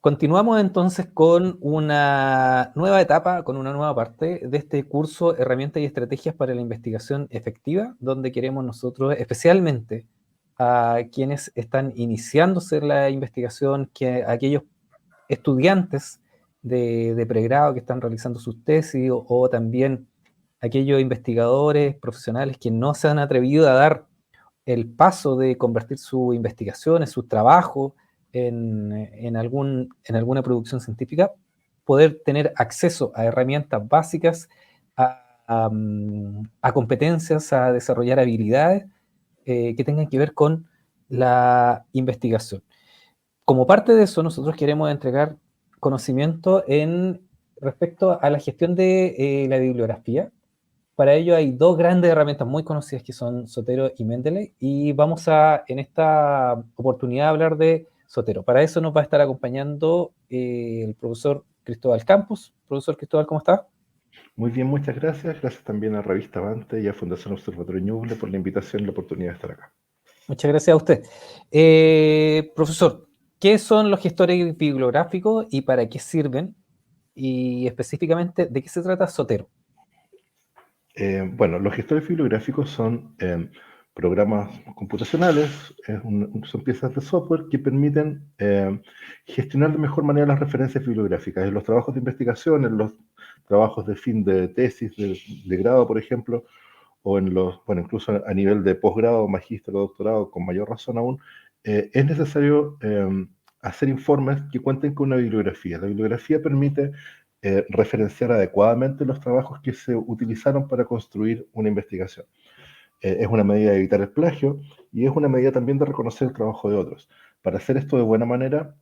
Continuamos entonces con una nueva etapa, con una nueva parte de este curso Herramientas y Estrategias para la Investigación Efectiva, donde queremos nosotros, especialmente a quienes están iniciándose en la investigación, a aquellos estudiantes de pregrado que están realizando sus tesis, o también aquellos investigadores profesionales que no se han atrevido a dar el paso de convertir su investigación, en su trabajo, en alguna producción científica, poder tener acceso a herramientas básicas, a competencias, a desarrollar habilidades que tengan que ver con la investigación. Como parte de eso, nosotros queremos entregar conocimiento respecto a la gestión de la bibliografía. Para ello hay dos grandes herramientas muy conocidas que son Zotero y Mendeley, y vamos en esta oportunidad a hablar de Zotero. Para eso nos va a estar acompañando el profesor Cristóbal Campos. Profesor Cristóbal, ¿cómo está? Muy bien, muchas gracias. Gracias también a Revista Avante y a Fundación Observatorio Ñuble por la invitación y la oportunidad de estar acá. Muchas gracias a usted. Profesor, ¿qué son los gestores bibliográficos y para qué sirven? Y específicamente, ¿de qué se trata Zotero? Bueno, los gestores bibliográficos son programas computacionales, son piezas de software que permiten gestionar de mejor manera las referencias bibliográficas en los trabajos de investigación, en los trabajos de fin de tesis, de grado, por ejemplo, o bueno, incluso a nivel de posgrado, magíster o doctorado, con mayor razón aún, es necesario hacer informes que cuenten con una bibliografía. La bibliografía permite referenciar adecuadamente los trabajos que se utilizaron para construir una investigación. Es una medida de evitar el plagio y es una medida también de reconocer el trabajo de otros. Para hacer esto de buena manera,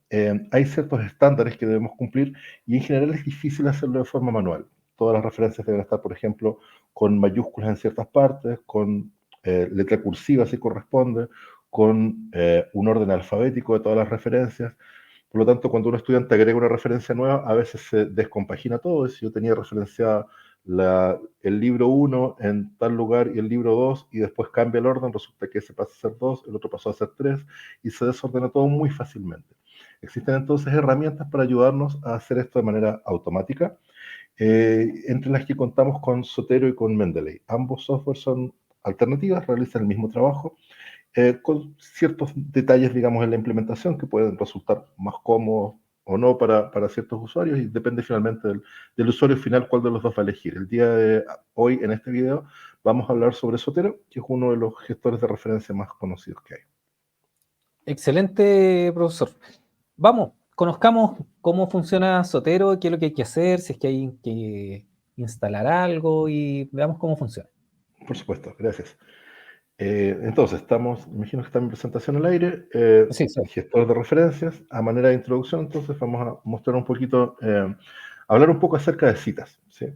hay ciertos estándares que debemos cumplir y en general es difícil hacerlo de forma manual. Todas las referencias deben estar, por ejemplo, con mayúsculas en ciertas partes, con letra cursiva si corresponde, con un orden alfabético de todas las referencias. Por lo tanto, cuando un estudiante agrega una referencia nueva, a veces se descompagina todo. Si yo tenía referenciada el libro 1 en tal lugar y el libro 2, y después cambia el orden, resulta que ese pasa a ser 2, el otro pasó a ser 3, y se desordena todo muy fácilmente. Existen entonces herramientas para ayudarnos a hacer esto de manera automática, entre las que contamos con Zotero y con Mendeley. Ambos softwares son alternativas, realizan el mismo trabajo, con ciertos detalles, digamos, en la implementación que pueden resultar más cómodos o no para ciertos usuarios, y depende finalmente del usuario final cuál de los dos va a elegir. El día de hoy, en este video, vamos a hablar sobre Zotero, que es uno de los gestores de referencia más conocidos que hay. Excelente, profesor. Vamos, conozcamos cómo funciona Zotero, qué es lo que hay que hacer, si es que hay que instalar algo, y veamos cómo funciona. Por supuesto, gracias. Entonces, imagino que está mi presentación al aire, Sí, sí. gestor de referencias. A manera de introducción, entonces vamos a mostrar un poquito, hablar un poco acerca de citas, ¿sí?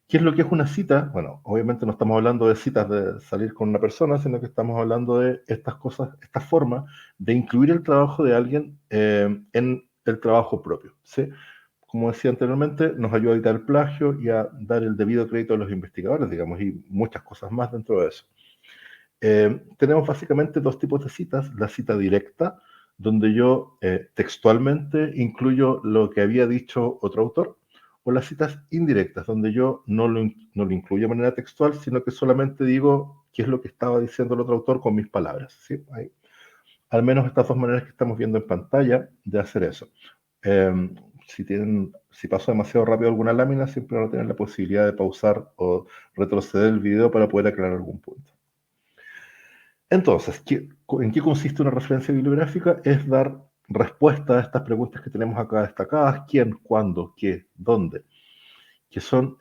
¿Qué es lo que es una cita? Bueno, obviamente no estamos hablando de citas de salir con una persona, sino que estamos hablando de estas cosas, esta forma de incluir el trabajo de alguien en el trabajo propio, ¿sí? Como decía anteriormente, nos ayuda a evitar el plagio y a dar el debido crédito a los investigadores, digamos, y muchas cosas más dentro de eso. Tenemos básicamente dos tipos de citas: la cita directa, donde yo textualmente incluyo lo que había dicho otro autor, o las citas indirectas, donde yo no lo incluyo de manera textual, sino que solamente digo qué es lo que estaba diciendo el otro autor con mis palabras, ¿sí? Hay al menos estas dos maneras que estamos viendo en pantalla de hacer eso. Eh, si paso demasiado rápido alguna lámina, siempre van a tener la posibilidad de pausar o retroceder el video para poder aclarar algún punto. Entonces, ¿en qué consiste una referencia bibliográfica? Es dar respuesta a estas preguntas que tenemos acá destacadas: quién, cuándo, qué, dónde, que son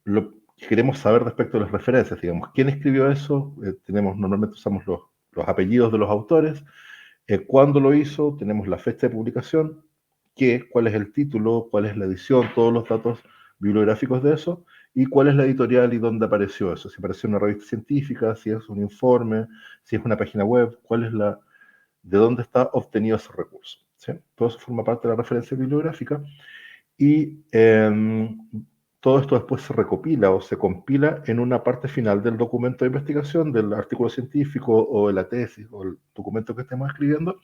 lo que queremos saber respecto a las referencias. Digamos, ¿quién escribió eso? Normalmente usamos los apellidos de los autores. ¿Cuándo lo hizo? Tenemos la fecha de publicación, cuál es el título, cuál es la edición, todos los datos bibliográficos de eso, y cuál es la editorial y dónde apareció eso, si apareció en una revista científica, si es un informe, si es una página web, de dónde está obtenido ese recurso, ¿sí? Todo eso forma parte de la referencia bibliográfica, y todo esto después se recopila o se compila en una parte final del documento de investigación, del artículo científico o de la tesis o el documento que estemos escribiendo,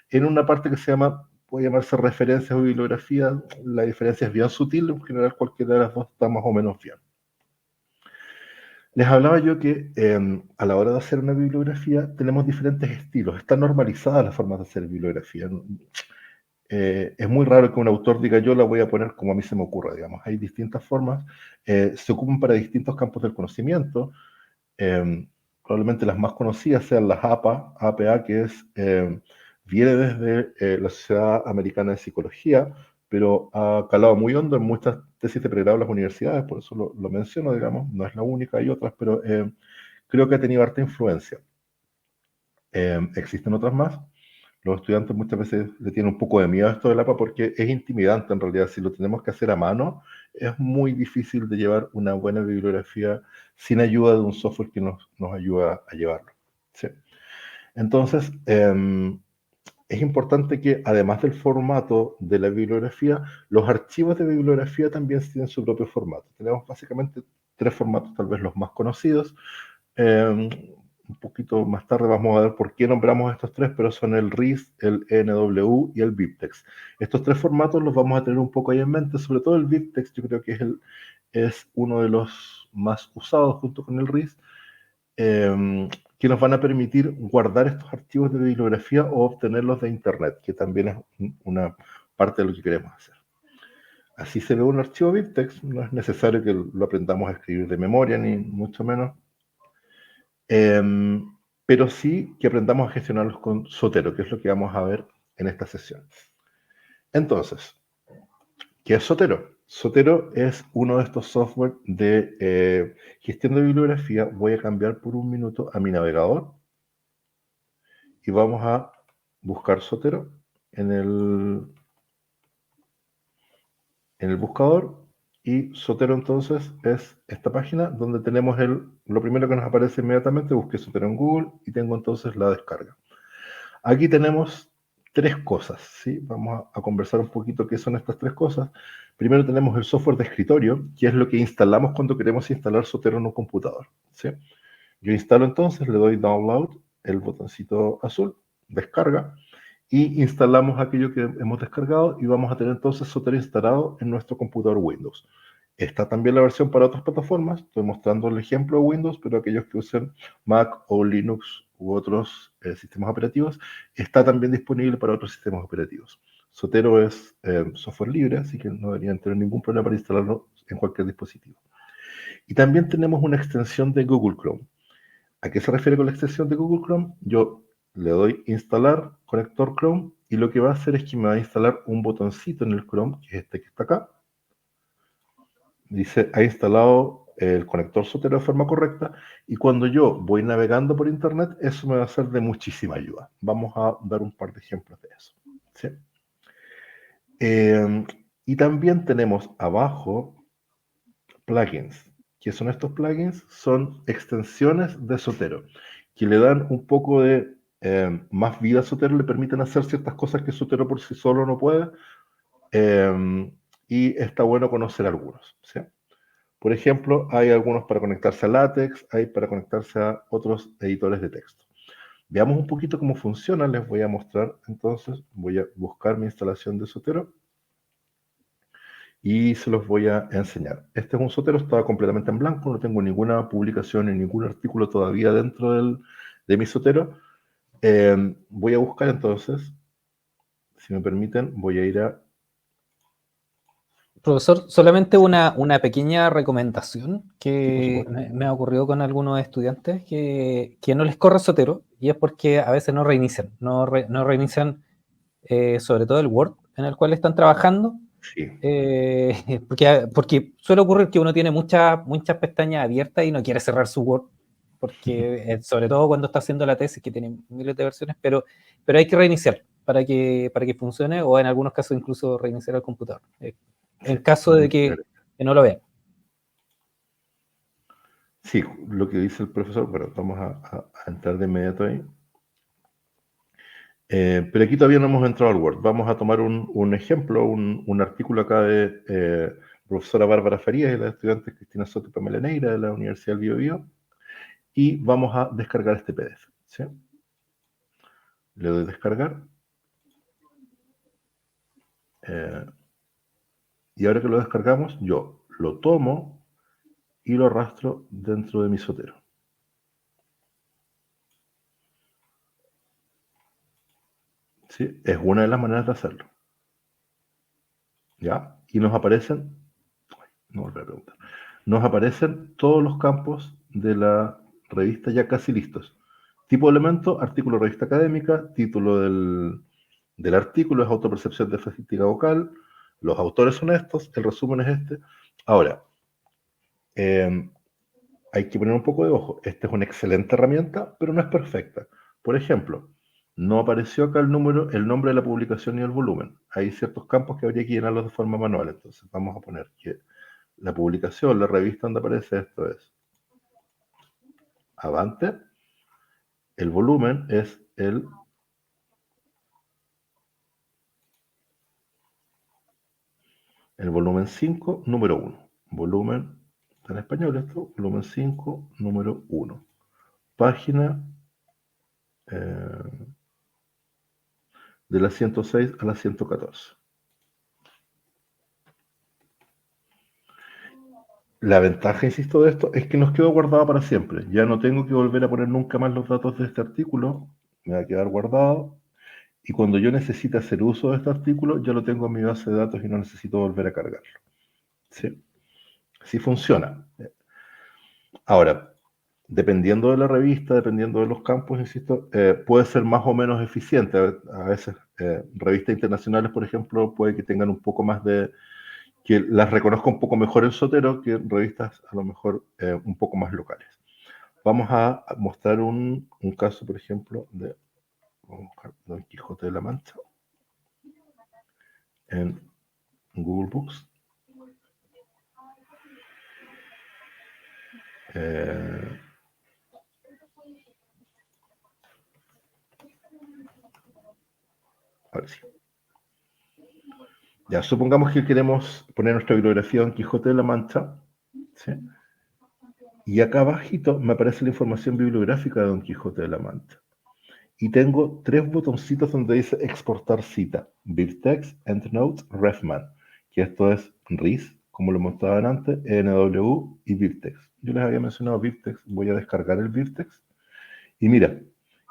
en una parte que se llama puede llamarse referencias o bibliografía, la diferencia es bien sutil, en general cualquiera de las dos está más o menos bien. Les hablaba yo que a la hora de hacer una bibliografía tenemos diferentes estilos, están normalizadas las formas de hacer bibliografía. Es muy raro que un autor diga yo la voy a poner como a mí se me ocurra, digamos. Hay distintas formas, se ocupan para distintos campos del conocimiento. Probablemente las más conocidas sean las APA, que es, viene desde la Sociedad Americana de Psicología, pero ha calado muy hondo en muchas tesis de pregrado en las universidades, por eso lo menciono, digamos, no es la única, hay otras, pero creo que ha tenido harta influencia. Existen otras más. Los estudiantes muchas veces le tienen un poco de miedo a esto del APA porque es intimidante en realidad. Si lo tenemos que hacer a mano, es muy difícil de llevar una buena bibliografía sin ayuda de un software que nos ayuda a llevarlo. ¿Sí? Entonces, es importante que además del formato de la bibliografía, los archivos de bibliografía también tienen su propio formato. Tenemos básicamente 3 formatos, tal vez los más conocidos. Un poquito más tarde vamos a ver por qué nombramos estos 3, pero son el RIS, el ENW y el BibTeX. Estos 3 formatos los vamos a tener un poco ahí en mente, sobre todo el BibTeX, yo creo que es uno de los más usados junto con el RIS, que nos van a permitir guardar estos archivos de bibliografía o obtenerlos de Internet, que también es una parte de lo que queremos hacer. Así se ve un archivo BibTeX, no es necesario que lo aprendamos a escribir de memoria, ni mucho menos. Pero sí que aprendamos a gestionarlos con Zotero, que es lo que vamos a ver en esta sesión. Entonces, ¿qué es Zotero? Zotero es uno de estos software de gestión de bibliografía. Voy a cambiar por un minuto a mi navegador y vamos a buscar Zotero en el buscador. Y Zotero entonces es esta página donde tenemos lo primero que nos aparece inmediatamente. Busqué Zotero en Google y tengo entonces la descarga. Aquí tenemos 3 cosas, ¿sí? Vamos a conversar un poquito qué son estas 3 cosas. Primero tenemos el software de escritorio, que es lo que instalamos cuando queremos instalar Zotero en un computador, ¿sí? Yo instalo entonces, le doy download, el botoncito azul, descarga, y instalamos aquello que hemos descargado y vamos a tener entonces Zotero instalado en nuestro computador Windows. Está también la versión para otras plataformas, estoy mostrando el ejemplo de Windows, pero aquellos que usen Mac o Linux u otros sistemas operativos, está también disponible para otros sistemas operativos. Zotero es software libre, así que no deberían tener ningún problema para instalarlo en cualquier dispositivo. Y también tenemos una extensión de Google Chrome. ¿A qué se refiere con la extensión de Google Chrome? Yo le doy instalar conector Chrome y lo que va a hacer es que me va a instalar un botoncito en el Chrome, que es este que está acá. Dice, ha instalado el conector Zotero de forma correcta y cuando yo voy navegando por internet, eso me va a ser de muchísima ayuda. Vamos a dar un par de ejemplos de eso. ¿Sí? Y también tenemos abajo plugins. ¿Qué son estos plugins? Son extensiones de Zotero que le dan un poco de más vida a Zotero, le permiten hacer ciertas cosas que Zotero por sí solo no puede. Y está bueno conocer algunos. ¿Sí? Por ejemplo, hay algunos para conectarse a LaTeX, hay para conectarse a otros editores de texto. Veamos un poquito cómo funciona, les voy a mostrar. Entonces, voy a buscar mi instalación de Zotero y se los voy a enseñar. Este es un Zotero, estaba completamente en blanco, no tengo ninguna publicación ni ningún artículo todavía dentro de mi Zotero. Voy a buscar entonces, si me permiten, voy a ir a... Profesor, solamente una pequeña recomendación Sí, por que supuesto. me ha ocurrido con algunos estudiantes que no les corre Zotero y es porque a veces no reinician, no reinician sobre todo el Word en el cual están trabajando, Sí. porque suele ocurrir que uno tiene muchas pestañas abiertas y no quiere cerrar su Word, porque sobre todo cuando está haciendo la tesis que tiene miles de versiones, pero hay que reiniciar para que funcione o en algunos casos incluso reiniciar el computador. En Sí, caso de que no lo vean. sí, lo que dice el profesor, bueno, vamos a entrar de inmediato ahí. Pero aquí todavía no hemos entrado al Word. Vamos a tomar un ejemplo, un artículo acá de profesora Bárbara Farías y la estudiante Cristina Soto y Pamela Neira de la Universidad del Biobío, y vamos a descargar este PDF. ¿Sí? Le doy descargar. Y ahora que lo descargamos, yo lo tomo y lo arrastro dentro de mi Zotero. ¿Sí? Es una de las maneras de hacerlo. ¿Ya? Y nos aparecen, no volví a preguntar, nos aparecen todos los campos de la revista ya casi listos. Tipo de elemento, artículo de revista académica, título del artículo es autopercepción de fatiga vocal, los autores son estos, el resumen es este. Ahora, hay que poner un poco de ojo. Esta es una excelente herramienta, pero no es perfecta. Por ejemplo, no apareció acá el nombre de la publicación y el volumen. Hay ciertos campos que habría que llenarlos de forma manual. Entonces vamos a poner que la publicación, la revista donde aparece esto es Avante. El volumen es el volumen 5, número 1. Volumen, está en español esto, volumen 5, número 1. Página de la 106 a la 114. La ventaja, insisto, de esto es que nos quedó guardado para siempre. Ya no tengo que volver a poner nunca más los datos de este artículo. Me va a quedar guardado. Y cuando yo necesite hacer uso de este artículo, ya lo tengo en mi base de datos y no necesito volver a cargarlo. ¿Sí? Así funciona. Ahora, dependiendo de la revista, dependiendo de los campos, insisto, puede ser más o menos eficiente. A veces, revistas internacionales, por ejemplo, puede que tengan un poco más de... que las reconozca un poco mejor el Zotero que revistas a lo mejor un poco más locales. Vamos a mostrar un caso, por ejemplo, de vamos a buscar Don Quijote de la Mancha en Google Books. Ahora sí. Ya, supongamos que queremos poner nuestra bibliografía Don Quijote de la Mancha, ¿sí? Y acá abajito me aparece la información bibliográfica de Don Quijote de la Mancha. Y tengo 3 botoncitos donde dice exportar cita, BibTeX, EndNote, Refman, que esto es RIS, como lo mostraban antes, NW y BibTeX. Yo les había mencionado BibTeX, voy a descargar el BibTeX. Y mira,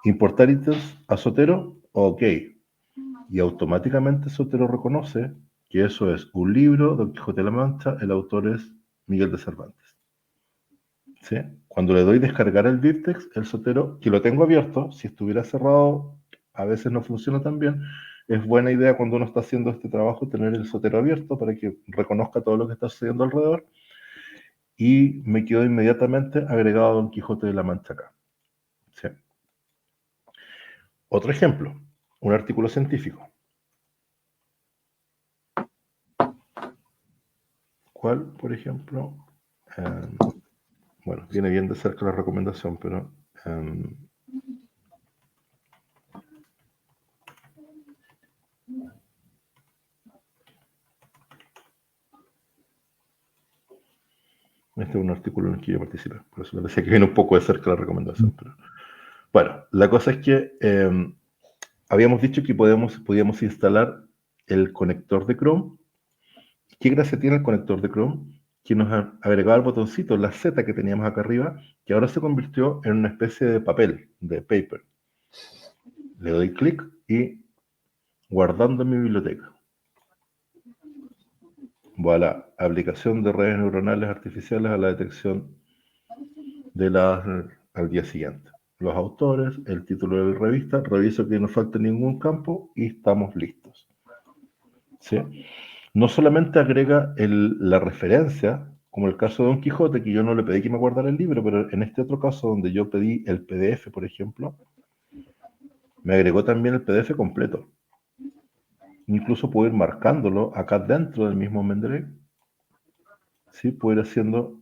importar ítems a Zotero, ok. Y automáticamente Zotero reconoce que eso es un libro, Don Quijote de la Mancha, el autor es Miguel de Cervantes. ¿Sí? Cuando le doy descargar el BibTeX, el Zotero, que lo tengo abierto, si estuviera cerrado, a veces no funciona tan bien. Es buena idea cuando uno está haciendo este trabajo tener el Zotero abierto para que reconozca todo lo que está sucediendo alrededor. Y me quedo inmediatamente agregado a Don Quijote de la Mancha acá. ¿Sí? Otro ejemplo, un artículo científico. ¿Cuál, por ejemplo? Bueno, viene bien de cerca la recomendación, pero este es un artículo en el que yo participé, por eso me decía que viene un poco de cerca la recomendación. Pero... Bueno, la cosa es que habíamos dicho que podíamos instalar el conector de Chrome. ¿Qué gracia tiene el conector de Chrome? Que nos agregaba el botoncito, la Z que teníamos acá arriba, que ahora se convirtió en una especie de papel, de paper. Le doy clic y guardando en mi biblioteca. Voilà, aplicación de redes neuronales artificiales a la detección de al día siguiente. Los autores, el título de la revista, reviso que no falte ningún campo y estamos listos. ¿Sí? No solamente agrega la referencia, como el caso de Don Quijote, que yo no le pedí que me guardara el libro, pero en este otro caso donde yo pedí el PDF, por ejemplo, me agregó también el PDF completo. Incluso puedo ir marcándolo acá dentro del mismo Mendeley. ¿Sí? Puedo ir haciendo,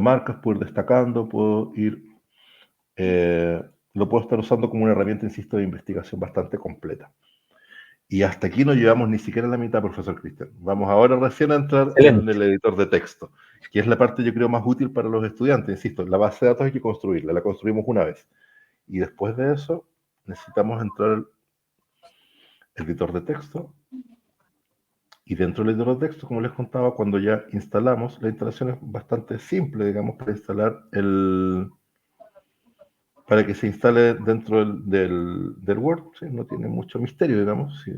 marcas, puedo ir destacando, puedo ir... lo puedo estar usando como una herramienta, insisto, de investigación bastante completa. Y hasta aquí no llevamos ni siquiera la mitad, profesor Cristian. Vamos ahora recién a entrar en el editor de texto, que es la parte, yo creo, más útil para los estudiantes. Insisto, la base de datos hay que construirla, la construimos una vez. Y después de eso, necesitamos entrar editor de texto. Y dentro del editor de texto, como les contaba, cuando ya instalamos, la instalación es bastante simple, digamos, para instalar para que se instale dentro del Word, ¿sí? No tiene mucho misterio, digamos. ¿Sí?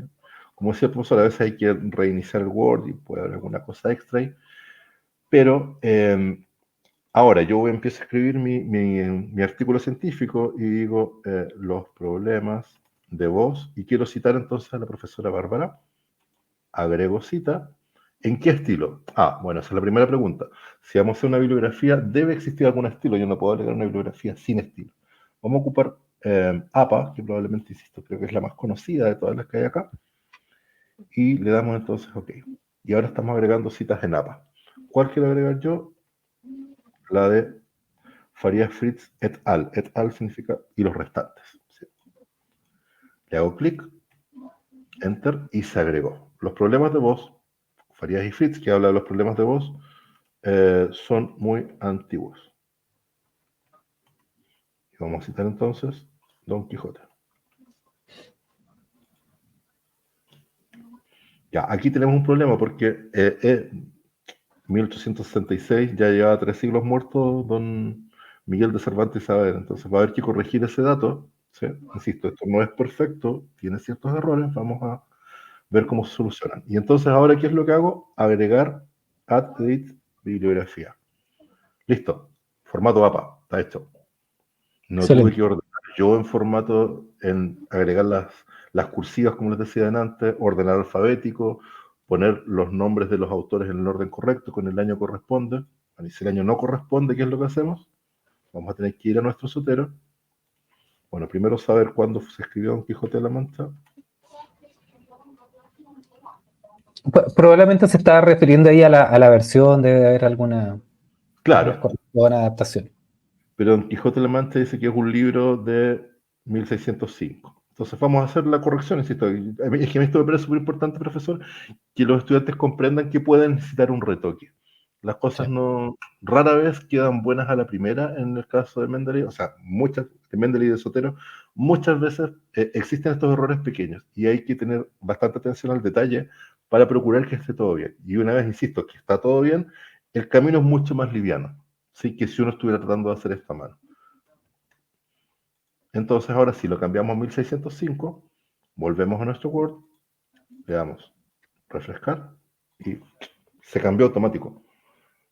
Como decía el profesor, a veces hay que reiniciar el Word y puede haber alguna cosa extra ahí. Pero ahora yo empiezo a escribir mi artículo científico y digo los problemas de voz, y quiero citar entonces a la profesora Bárbara. Agrego cita. ¿En qué estilo? Bueno, esa es la primera pregunta. Si vamos a hacer una bibliografía, ¿debe existir algún estilo? Yo no puedo agregar una bibliografía sin estilo. Vamos a ocupar APA, que probablemente, insisto, creo que es la más conocida de todas las que hay acá. Y le damos entonces OK. Y ahora estamos agregando citas en APA. ¿Cuál quiero agregar yo? La de Farías Fritz et al. Et al significa y los restantes. ¿Sí? Le hago clic, Enter, y se agregó. Los problemas de voz, Farías y Fritz, que habla de los problemas de voz, son muy antiguos. Y vamos a citar entonces Don Quijote. Ya, aquí tenemos un problema porque 1866 ya lleva 3 siglos muerto Don Miguel de Cervantes Saavedra. Entonces va a haber que corregir ese dato. ¿Sí? Insisto, esto no es perfecto, tiene ciertos errores, vamos a ver cómo se solucionan. Y entonces ahora, ¿qué es lo que hago? Agregar add edit bibliografía. Listo, formato APA, está hecho. No tuve Excelente. que ordenar yo en formato, en agregar las cursivas, como les decía antes, ordenar alfabético, poner los nombres de los autores en el orden correcto, con el año corresponde. Y si el año no corresponde, ¿qué es lo que hacemos? Vamos a tener que ir a nuestro Sotero. Bueno, primero saber cuándo se escribió Don Quijote de la Mancha. Probablemente se está refiriendo ahí a la versión, debe haber algunas Claro, correcciones, adaptaciones. pero Don Quijote de la Mancha dice que es un libro de 1605. Entonces vamos a hacer la corrección, insisto. Es que a mí esto me parece súper importante, profesor, que los estudiantes comprendan que pueden necesitar un retoque. Las cosas Sí. no, rara vez quedan buenas a la primera en el caso de Mendeley, o sea, muchas, de Mendeley y de Sotero, muchas veces existen estos errores pequeños y hay que tener bastante atención al detalle para procurar que esté todo bien. Y una vez, insisto, que está todo bien, el camino es mucho más liviano, ¿sí? Que si uno estuviera tratando de hacer esta mano. Entonces ahora si lo cambiamos a 1605, volvemos a nuestro Word, le damos refrescar y se cambió automático.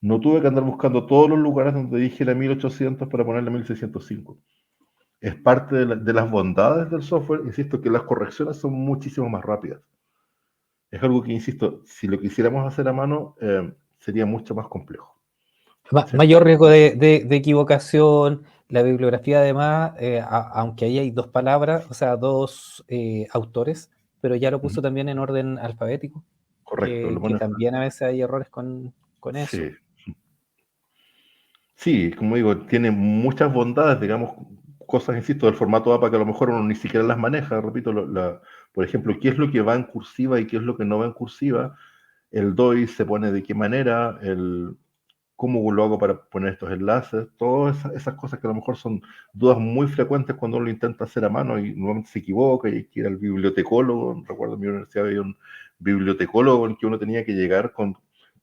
No tuve que andar buscando todos los lugares donde dije la 1800 para ponerle 1605. Es parte de las bondades del software, insisto, que las correcciones son muchísimo más rápidas. Es algo que, insisto, si lo quisiéramos hacer a mano, sería mucho más complejo. ¿Sí? Mayor riesgo de equivocación. La bibliografía, además, aunque ahí hay dos palabras, o sea, dos autores, pero ya lo puso también en orden alfabético, Correcto. Lo que bueno, también a veces hay errores con eso. sí. Sí, como digo, tiene muchas bondades, digamos, cosas, insisto, del formato APA que a lo mejor uno ni siquiera las maneja. Repito, por ejemplo, qué es lo que va en cursiva y qué es lo que no va en cursiva, el DOI se pone de qué manera, cómo lo hago para poner estos enlaces, todas esas cosas que a lo mejor son dudas muy frecuentes cuando uno lo intenta hacer a mano y nuevamente se equivoca y hay que ir al bibliotecólogo. Recuerdo en mi universidad había un bibliotecólogo en el que uno tenía que llegar con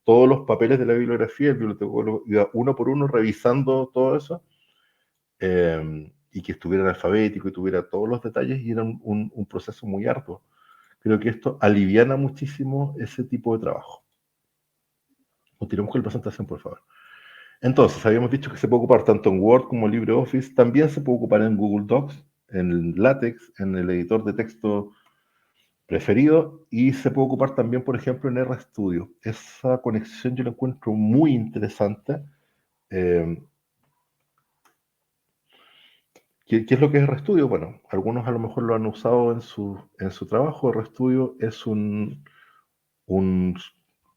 todos los papeles de la bibliografía, el bibliotecólogo iba uno por uno revisando todo eso, y que estuviera en alfabético y tuviera todos los detalles, y era un proceso muy arduo. Creo que esto aliviana muchísimo ese tipo de trabajo. Continuemos con la presentación, por favor. Entonces, habíamos dicho que se puede ocupar tanto en Word como en LibreOffice, también se puede ocupar en Google Docs, en LaTeX, en el editor de texto preferido, y se puede ocupar también, por ejemplo, en RStudio. Esa conexión yo la encuentro muy interesante. ¿Qué es lo que es RStudio? Bueno, algunos a lo mejor lo han usado en su trabajo. RStudio es un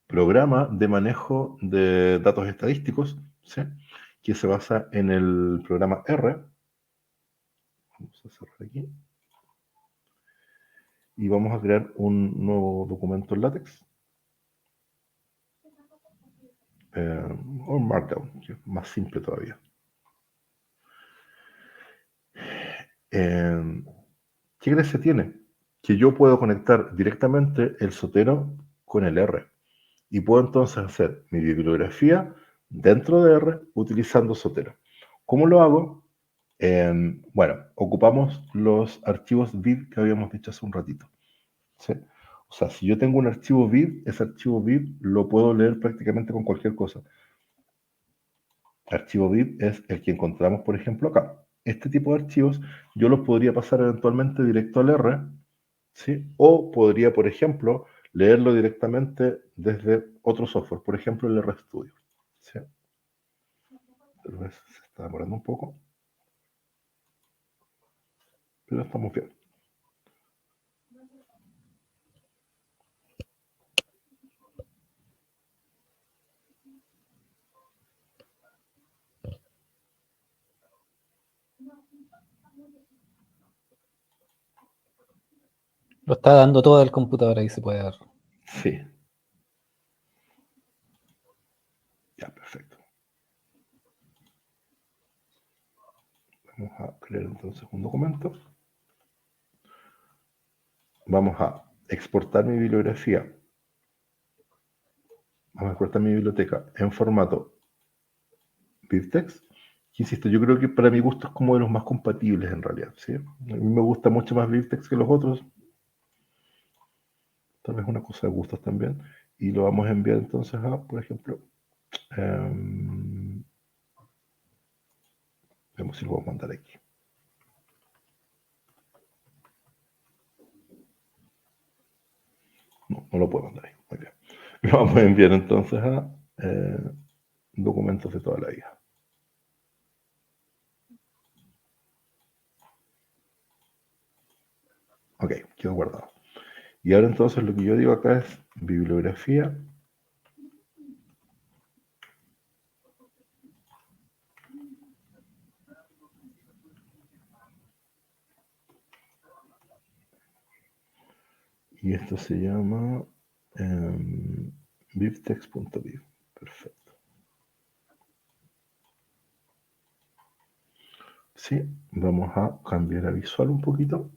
programa de manejo de datos estadísticos, ¿sí? Que se basa en el programa R. Vamos a cerrar aquí. Y vamos a crear un nuevo documento en LaTeX. O Markdown, que es más simple todavía. ¿Qué gracia tiene? que yo puedo conectar directamente el Zotero con el R. Y puedo entonces hacer mi bibliografía dentro de R utilizando Zotero. ¿Cómo lo hago? Bueno, ocupamos los archivos viz que habíamos dicho hace un ratito. ¿Sí? O sea, si yo tengo un archivo viz, ese archivo viz lo puedo leer prácticamente con cualquier cosa. Archivo viz es el que encontramos, por ejemplo, acá. Este tipo de archivos yo los podría pasar eventualmente directo al R, ¿sí? O podría, por ejemplo, leerlo directamente desde otro software, por ejemplo, el RStudio. ¿Sí? Tal vez se está demorando un poco, pero estamos bien. Lo está dando todo el computador, ahí se puede ver. Sí. Ya, perfecto. Vamos a crear entonces un documento. Vamos a exportar mi bibliografía. Vamos a exportar mi biblioteca en formato BibTeX. Insisto, yo creo que para mi gusto es como de los más compatibles en realidad. ¿Sí? A mí me gusta mucho más BibTeX que los otros. Tal vez una cosa de gustos también. Y lo vamos a enviar entonces a, por ejemplo, vemos si lo vamos a mandar aquí. No, no lo puedo mandar ahí. Muy bien. Lo vamos a enviar entonces a documentos de toda la vida. Ok, quedó guardado. Y ahora entonces lo que yo digo acá es bibliografía. Y esto se llama bibtex.bib. Perfecto. Sí, vamos a cambiar a visual un poquito.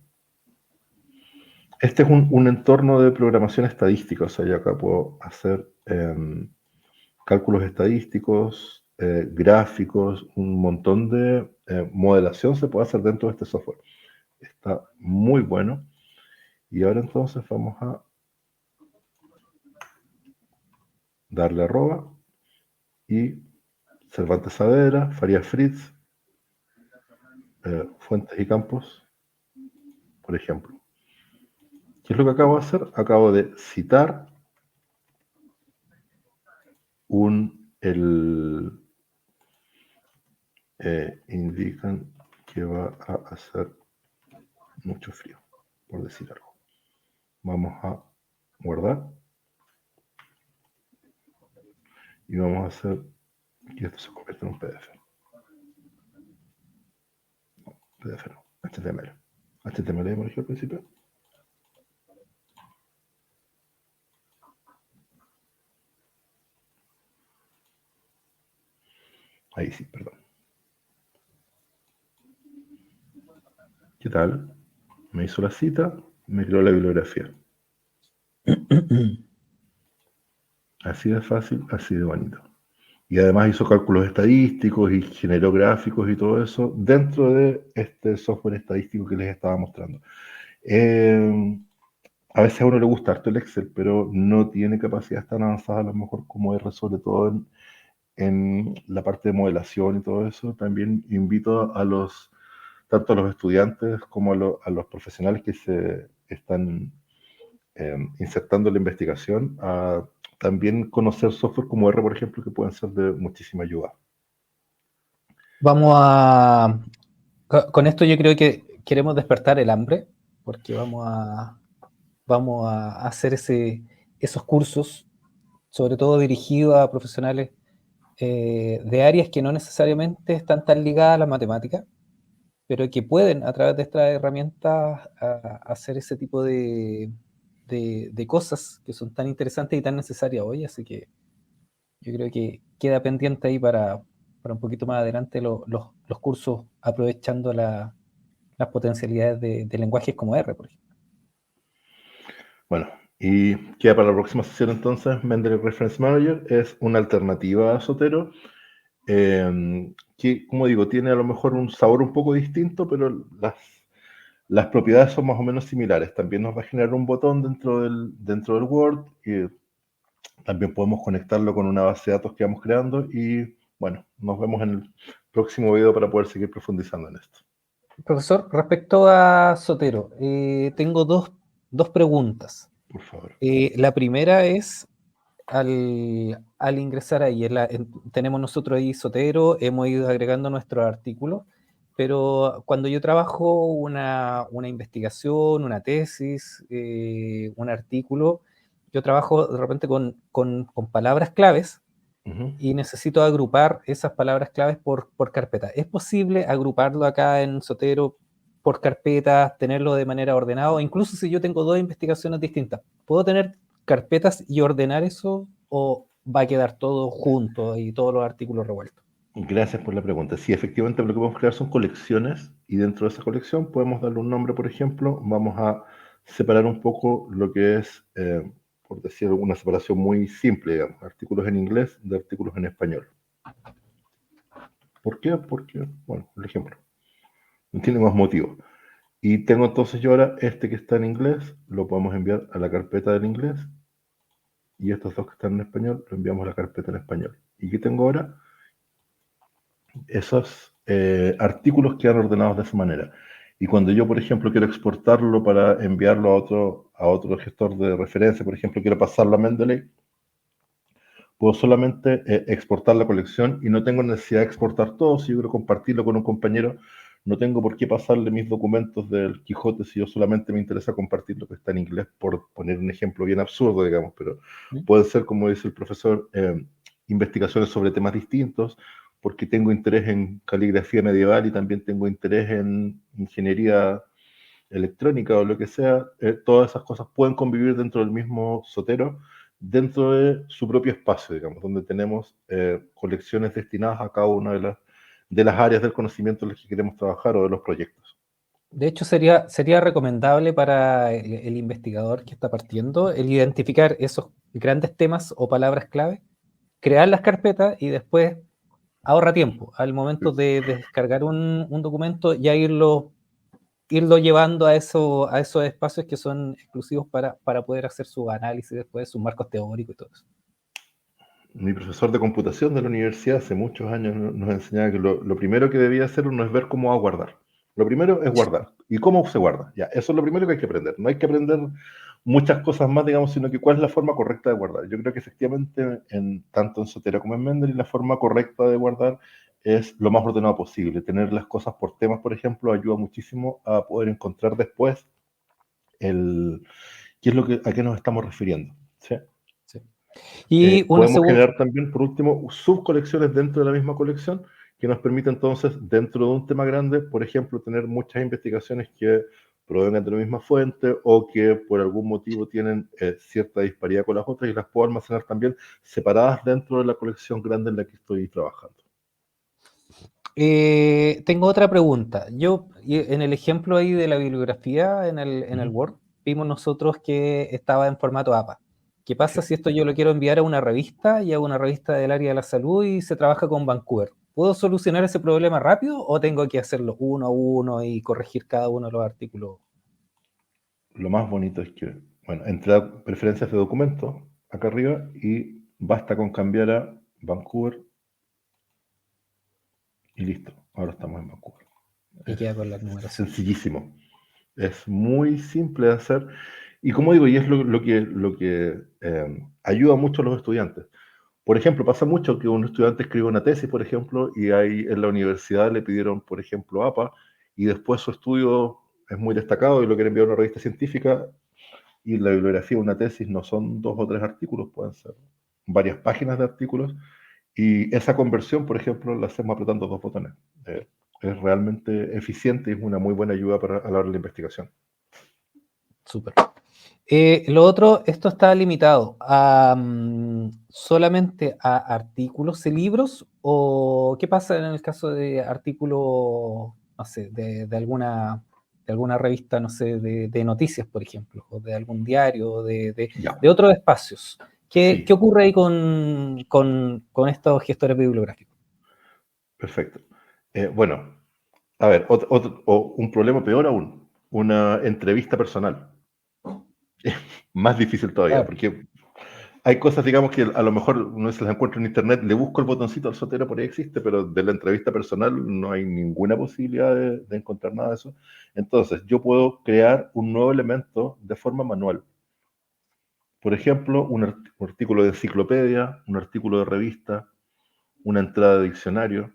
Este es un entorno de programación estadística, o sea, yo acá puedo hacer cálculos estadísticos, gráficos, un montón de modelación se puede hacer dentro de este software. Está muy bueno. Y ahora entonces vamos a darle arroba y Cervantes Saavedra, Farías Fritz, Fuentes y Campos, por ejemplo. ¿Qué es lo que acabo de hacer? Acabo de citar indican que va a hacer mucho frío, por decir algo. Vamos a guardar y vamos a hacer que esto se convierta en un PDF. No, PDF no, HTML. HTML hemos dicho al principio. Ahí sí, perdón. ¿Qué tal? Me hizo la cita, me creó la bibliografía. Así de fácil, así de bonito. Y además hizo cálculos estadísticos y generó gráficos y todo eso dentro de este software estadístico que les estaba mostrando. A veces a uno le gusta harto el Excel, pero no tiene capacidades tan avanzadas a lo mejor como R, sobre todo en la parte de modelación y todo eso. También invito tanto a los estudiantes como a los profesionales que se están insertando en la investigación, a también conocer software como R, por ejemplo, que pueden ser de muchísima ayuda. Vamos a... Con esto yo creo que queremos despertar el hambre, porque vamos a hacer esos cursos, sobre todo dirigidos a profesionales de áreas que no necesariamente están tan ligadas a la matemática, pero que pueden, a través de estas herramientas, hacer ese tipo de cosas que son tan interesantes y tan necesarias hoy. Así que yo creo que queda pendiente ahí para un poquito más adelante los cursos aprovechando las potencialidades de lenguajes como R, por ejemplo. Bueno, y queda para la próxima sesión entonces, Mendeley Reference Manager es una alternativa a Zotero, que, como digo, tiene a lo mejor un sabor un poco distinto, pero las propiedades son más o menos similares. También nos va a generar un botón dentro del Word y también podemos conectarlo con una base de datos que vamos creando y bueno, nos vemos en el próximo video para poder seguir profundizando en esto. Profesor, respecto a Zotero, tengo dos preguntas. Por favor. La primera es, al ingresar ahí, tenemos nosotros ahí Zotero, hemos ido agregando nuestros artículos, pero cuando yo trabajo una investigación, una tesis, un artículo, yo trabajo de repente con palabras claves y necesito agrupar esas palabras claves por carpeta. ¿Es posible agruparlo acá en Zotero por carpetas, tenerlo de manera ordenada? O incluso si yo tengo dos investigaciones distintas, ¿puedo tener carpetas y ordenar eso o va a quedar todo junto y todos los artículos revueltos? Gracias por la pregunta. Sí, efectivamente lo que podemos crear son colecciones y dentro de esa colección podemos darle un nombre, por ejemplo. Vamos a separar un poco lo que es, por decir una separación muy simple, digamos, artículos en inglés de artículos en español. ¿Por qué? Porque, bueno, el ejemplo, no tiene más motivo. Y tengo entonces yo ahora este que está en inglés, lo podemos enviar a la carpeta del inglés y estos dos que están en español, lo enviamos a la carpeta en español. ¿Y qué tengo ahora? Esos artículos quedan ordenados de esa manera. Y cuando yo, por ejemplo, quiero exportarlo para enviarlo a otro gestor de referencia, por ejemplo, quiero pasarlo a Mendeley, puedo solamente exportar la colección y no tengo necesidad de exportar todo. Si yo quiero compartirlo con un compañero, no tengo por qué pasarle mis documentos del Quijote si yo solamente me interesa compartir lo que está en inglés, por poner un ejemplo bien absurdo, digamos, pero puede ser, como dice el profesor, investigaciones sobre temas distintos, porque tengo interés en caligrafía medieval y también tengo interés en ingeniería electrónica o lo que sea. Todas esas cosas pueden convivir dentro del mismo Zotero, dentro de su propio espacio, digamos, donde tenemos colecciones destinadas a cada una de las áreas del conocimiento en las que queremos trabajar o de los proyectos. De hecho, sería recomendable para el investigador que está partiendo el identificar esos grandes temas o palabras clave, crear las carpetas y después ahorra tiempo. Al momento de descargar un documento, ya irlo llevando a esos espacios que son exclusivos para poder hacer su análisis después, sus marcos teóricos y todo eso. Mi profesor de computación de la universidad hace muchos años nos enseñaba que lo primero que debía hacer uno es ver cómo va a guardar. Lo primero es guardar. ¿Y cómo se guarda? Ya, eso es lo primero que hay que aprender. No hay que aprender muchas cosas más, digamos, sino que cuál es la forma correcta de guardar. Yo creo que efectivamente, tanto en Zotero como en Mendeley, la forma correcta de guardar es lo más ordenado posible. Tener las cosas por temas, por ejemplo, ayuda muchísimo a poder encontrar después qué es a qué nos estamos refiriendo. ¿Sí? Sí. Y podemos generar también, por último, subcolecciones dentro de la misma colección que nos permite entonces, dentro de un tema grande, por ejemplo, tener muchas investigaciones que provengan de la misma fuente o que por algún motivo tienen cierta disparidad con las otras y las puedo almacenar también separadas dentro de la colección grande en la que estoy trabajando. Tengo otra pregunta. Yo, en el ejemplo ahí de la bibliografía en el Word, vimos nosotros que estaba en formato APA. ¿Qué pasa si esto yo lo quiero enviar a una revista y a una revista del área de la salud y se trabaja con Vancouver? ¿Puedo solucionar ese problema rápido o tengo que hacerlo uno a uno y corregir cada uno de los artículos? Lo más bonito es que, bueno, entré a preferencias de documento acá arriba y basta con cambiar a Vancouver y listo. Ahora estamos en Vancouver. Y queda con la numeración. Sencillísimo. Es muy simple de hacer. Y como digo, y es lo que ayuda mucho a los estudiantes. Por ejemplo, pasa mucho que un estudiante escribe una tesis, por ejemplo, y ahí en la universidad le pidieron, por ejemplo, APA, y después su estudio es muy destacado y lo quiere enviar a una revista científica, y la bibliografía de una tesis no son 2 o 3 artículos, pueden ser varias páginas de artículos, y esa conversión, por ejemplo, la hacemos apretando 2 botones. Es realmente eficiente y es una muy buena ayuda a la hora de la investigación. Súper. Lo otro, esto está limitado a solamente a artículos y libros, o qué pasa en el caso de artículos, no sé, de alguna revista, no sé, de noticias, por ejemplo, o de algún diario, o de Ya, otros espacios. ¿Qué sí, ocurre ahí con estos gestores bibliográficos? perfecto. Bueno, a ver, o un problema peor aún, una entrevista personal. Más difícil todavía, Claro, porque hay cosas, digamos, que a lo mejor uno se las encuentra en internet, le busco el botoncito al sotero, por ahí existe, pero de la entrevista personal no hay ninguna posibilidad de encontrar nada de eso. Entonces, yo puedo crear un nuevo elemento de forma manual. Por ejemplo, un artículo de enciclopedia, un artículo de revista, una entrada de diccionario,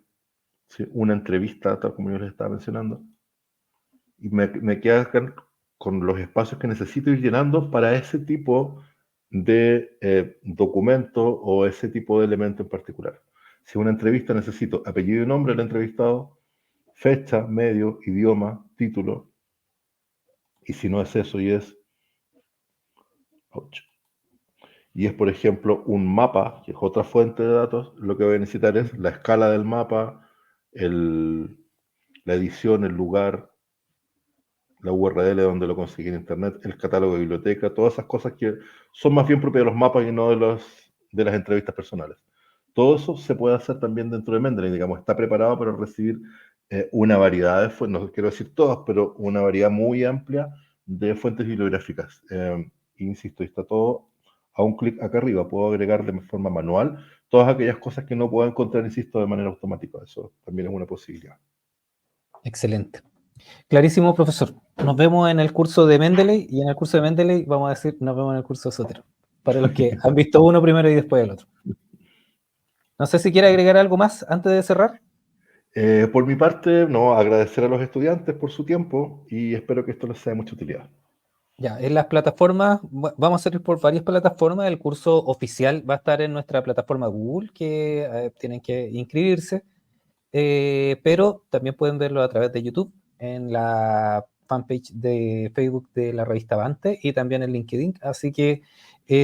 ¿sí? Una entrevista, tal como yo les estaba mencionando, y me quedan con los espacios que necesito ir llenando para ese tipo de documento o ese tipo de elemento en particular. Si una entrevista necesito apellido y nombre del entrevistado, fecha, medio, idioma, título, y si no es eso ouch, y es por ejemplo un mapa, que es otra fuente de datos, lo que voy a necesitar es la escala del mapa, el, la edición, el lugar, la URL donde lo conseguí en internet, el catálogo de biblioteca, todas esas cosas que son más bien propias de los mapas y no de las entrevistas personales. Todo eso se puede hacer también dentro de Mendeley, digamos, está preparado para recibir una variedad de fuentes, no quiero decir todas, pero una variedad muy amplia de fuentes bibliográficas. Insisto, está todo a un clic acá arriba, puedo agregar de forma manual todas aquellas cosas que no puedo encontrar, insisto, de manera automática. Eso también es una posibilidad. excelente. Clarísimo, profesor. Nos vemos en el curso de Mendeley, y en el curso de Mendeley vamos a decir, nos vemos en el curso de Sotero, para los que han visto uno primero y después el otro. No sé si quiere agregar algo más antes de cerrar. Por mi parte, no, agradecer a los estudiantes por su tiempo y espero que esto les sea de mucha utilidad. Ya, en las plataformas, vamos a hacer por varias plataformas. El curso oficial va a estar en nuestra plataforma Google, que tienen que inscribirse, pero también pueden verlo a través de YouTube, en la fanpage de Facebook de la revista Avante y también en LinkedIn. Así que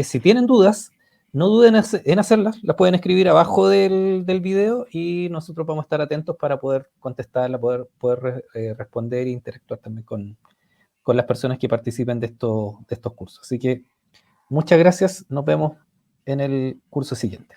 si tienen dudas, no duden en hacerlas, las pueden escribir abajo del video y nosotros vamos a estar atentos para poder contestarla, poder responder e interactuar también con las personas que participen de estos cursos. Así que muchas gracias, nos vemos en el curso siguiente.